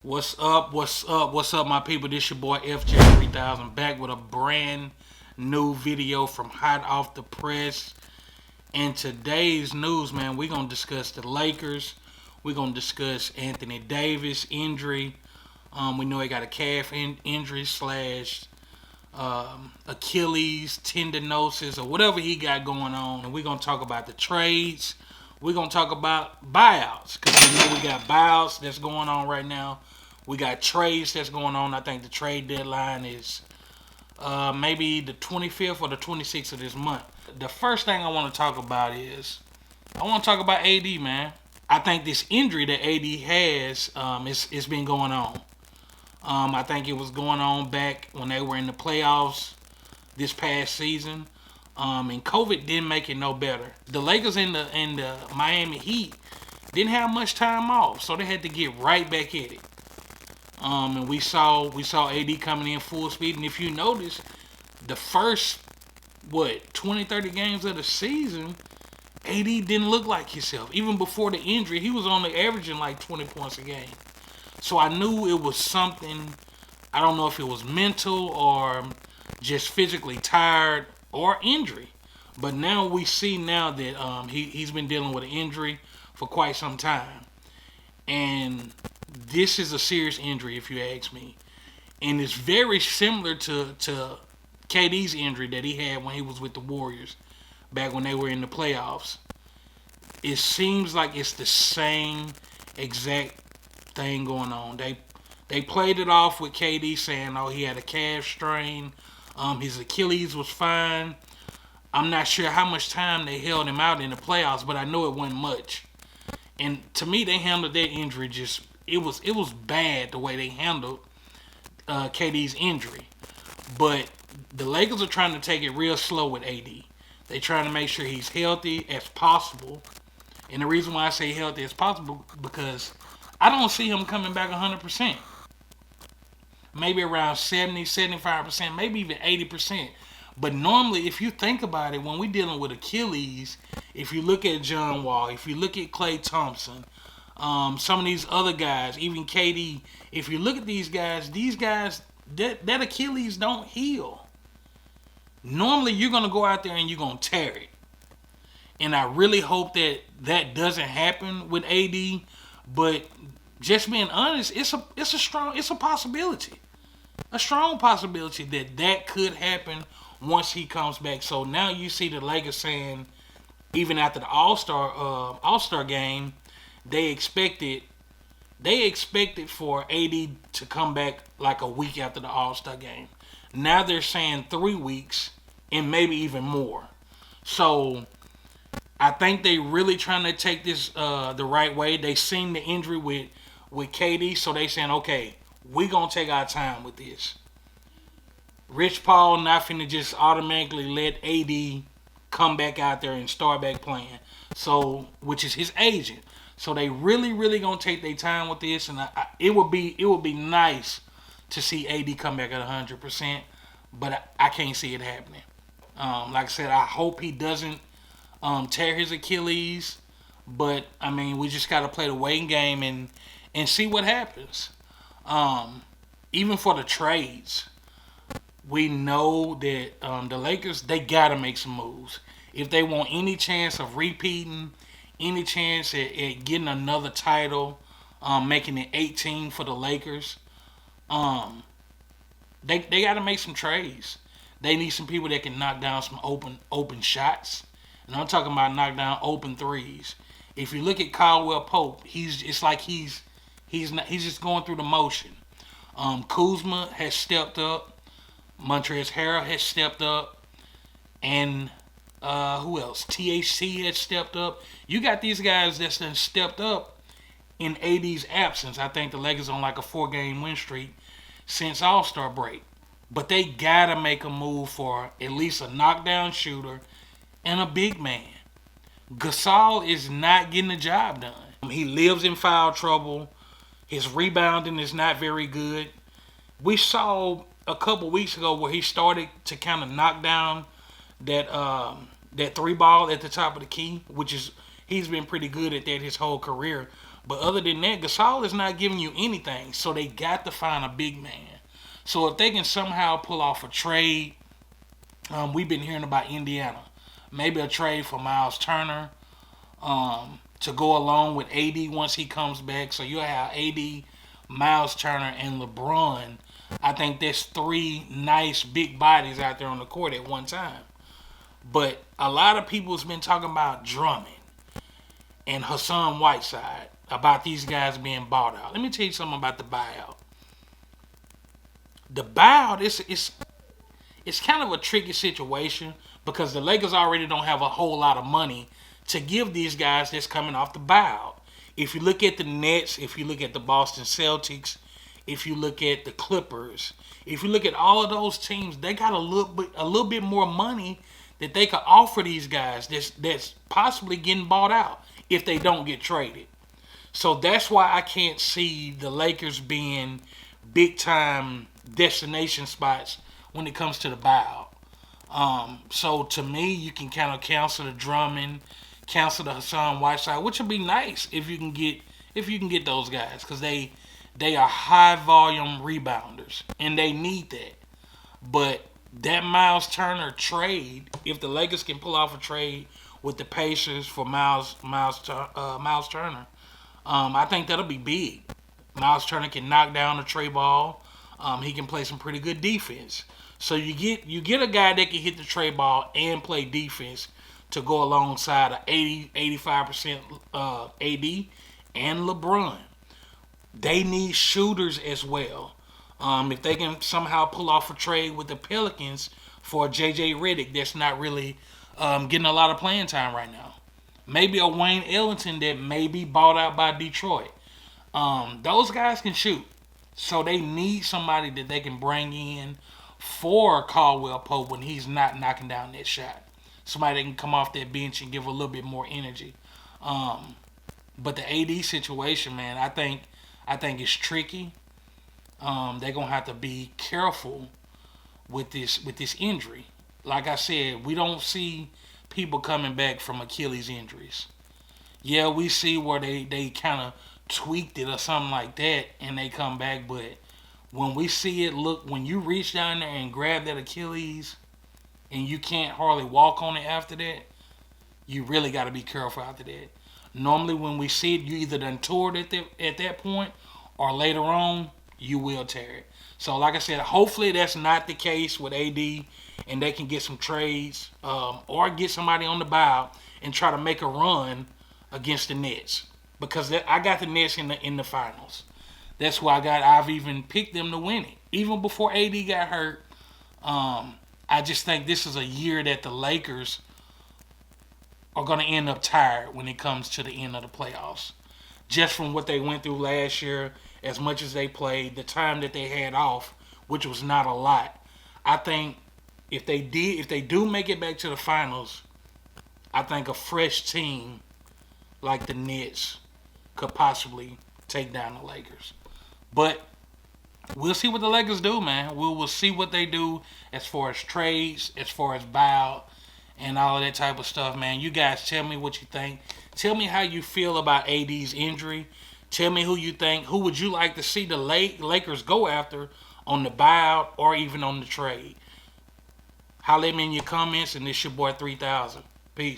What's up? What's up? What's up, my people? This your boy FJ3000 back with a brand new video from hot off the press. In today's news, man, we're gonna discuss the Lakers. We're gonna discuss Anthony Davis injury. We know he got a calf injury slash Achilles tendinosis or whatever he got going on, and we're gonna talk about the trades. We're gonna talk about buyouts because we know we got buyouts that's going on right now. We got trades that's going on. I think the trade deadline is maybe the 25th or the 26th of this month. The first thing I want to talk about is I want to talk about AD, man. I think this injury that AD has it's been going on. I think it was going on back when they were in the playoffs this past season. And COVID didn't make it no better. The Lakers and the Miami Heat didn't have much time off, so they had to get right back at it. And we saw AD coming in full speed. And if you notice, the first 20, 30 games of the season, AD didn't look like himself. Even before the injury, he was only averaging like 20 points a game. So I knew it was something. I don't know if it was mental or just physically tired or injury. But now we see now that he's been dealing with an injury for quite some time. And this is a serious injury, if you ask me. And it's very similar to KD's injury that he had when he was with the Warriors back when they were in the playoffs. It seems like it's the same exact thing going on. They played it off with KD saying, oh, he had a calf strain. His Achilles was fine. I'm not sure how much time they held him out in the playoffs, but I know it wasn't much. And to me, they handled that injury just it was bad the way they handled KD's injury. But the Lakers are trying to take it real slow with AD. They're trying to make sure he's healthy as possible. And the reason why I say healthy as possible because I don't see him coming back 100%. Maybe around 70, 75%, maybe even 80%. But normally, if you think about it, when we're dealing with Achilles, if you look at John Wall, if you look at Klay Thompson, some of these other guys, even KD, if you look at these guys, that Achilles don't heal. Normally, you're going to go out there and you're going to tear it. And I really hope that doesn't happen with AD. But just being honest, it's a possibility. A strong possibility that could happen once he comes back. So now you see the Lakers saying, even after the All-Star game, they expected for AD to come back like a week after the All-Star game. Now they're saying 3 weeks and maybe even more. So I think they really trying to take this the right way. They seen the injury with KD, so they saying, okay, we gonna take our time with this. Rich Paul not finna just automatically let AD come back out there and start back playing. So, which is his agent. So they really, really gonna take their time with this, and it would be nice to see AD come back at 100%, but I can't see it happening. Like I said, I hope he doesn't tear his Achilles, but I mean, we just gotta play the waiting game and see what happens. Even for the trades, we know that the Lakers, they got to make some moves. If they want any chance of repeating, any chance at getting another title, making it 18 for the Lakers, they got to make some trades. They need some people that can knock down some open shots. And I'm talking about knock down open threes. If you look at Caldwell Pope, it's like he's just going through the motion. Kuzma has stepped up. Montrezl Harrell has stepped up. And who else? THC has stepped up. You got these guys that's done stepped up in AD's absence. I think the Lakers on like a 4-game win streak since All-Star break. But they got to make a move for at least a knockdown shooter and a big man. Gasol is not getting the job done. He lives in foul trouble. His rebounding is not very good. We saw a couple weeks ago where he started to kind of knock down that three ball at the top of the key, which is he's been pretty good at that his whole career. But other than that, Gasol is not giving you anything. So they got to find a big man. So if they can somehow pull off a trade, we've been hearing about Indiana. Maybe a trade for Miles Turner to go along with AD once he comes back. So you have AD, Miles Turner, and LeBron. I think there's three nice big bodies out there on the court at one time. But a lot of people's been talking about Drummond and Hassan Whiteside, about these guys being bought out. Let me tell you something about the buyout. The buyout it's kind of a tricky situation because the Lakers already don't have a whole lot of money to give these guys that's coming off the buyout. If you look at the Nets, if you look at the Boston Celtics, if you look at the Clippers, if you look at all of those teams, they got a little bit more money that they could offer these guys that's possibly getting bought out if they don't get traded. So that's why I can't see the Lakers being big time destination spots when it comes to the buyout. So to me, you can kind of cancel the Drummond, cancel the Hassan Whiteside, which would be nice if you can get those guys, because they are high volume rebounders and they need that. But that Miles Turner trade, if the Lakers can pull off a trade with the Pacers for Miles Turner, I think that'll be big. Miles Turner can knock down the tray ball. He can play some pretty good defense. So you get a guy that can hit the tray ball and play defense to go alongside a 85% AD and LeBron. They need shooters as well. If they can somehow pull off a trade with the Pelicans for J.J. Redick, that's not really getting a lot of playing time right now. Maybe a Wayne Ellington that may be bought out by Detroit. Those guys can shoot. So they need somebody that they can bring in for Caldwell Pope when he's not knocking down that shot. Somebody that can come off that bench and give a little bit more energy. But the AD situation, man, I think it's tricky. They're gonna have to be careful with this injury. Like I said, we don't see people coming back from Achilles injuries. Yeah, we see where they kind of tweaked it or something like that and they come back, but when we see it, when you reach down there and grab that Achilles and you can't hardly walk on it after that, you really got to be careful after that. Normally when we see it, you either done tore it at that point or later on, you will tear it. So like I said, hopefully that's not the case with AD and they can get some trades or get somebody on the buyout and try to make a run against the Nets. Because I got the Nets in the finals. That's why I've even picked them to win it. Even before AD got hurt, I just think this is a year that the Lakers are going to end up tired when it comes to the end of the playoffs. Just from what they went through last year, as much as they played, the time that they had off, which was not a lot. I think if they do make it back to the finals, I think a fresh team like the Nets could possibly take down the Lakers. But we'll see what the Lakers do, man. We'll see what they do as far as trades, as far as buyout, and all of that type of stuff, man. You guys tell me what you think. Tell me how you feel about AD's injury. Tell me who you think. Who would you like to see the Lakers go after on the buyout or even on the trade? Holler at me in your comments, and this your boy 3000. Peace.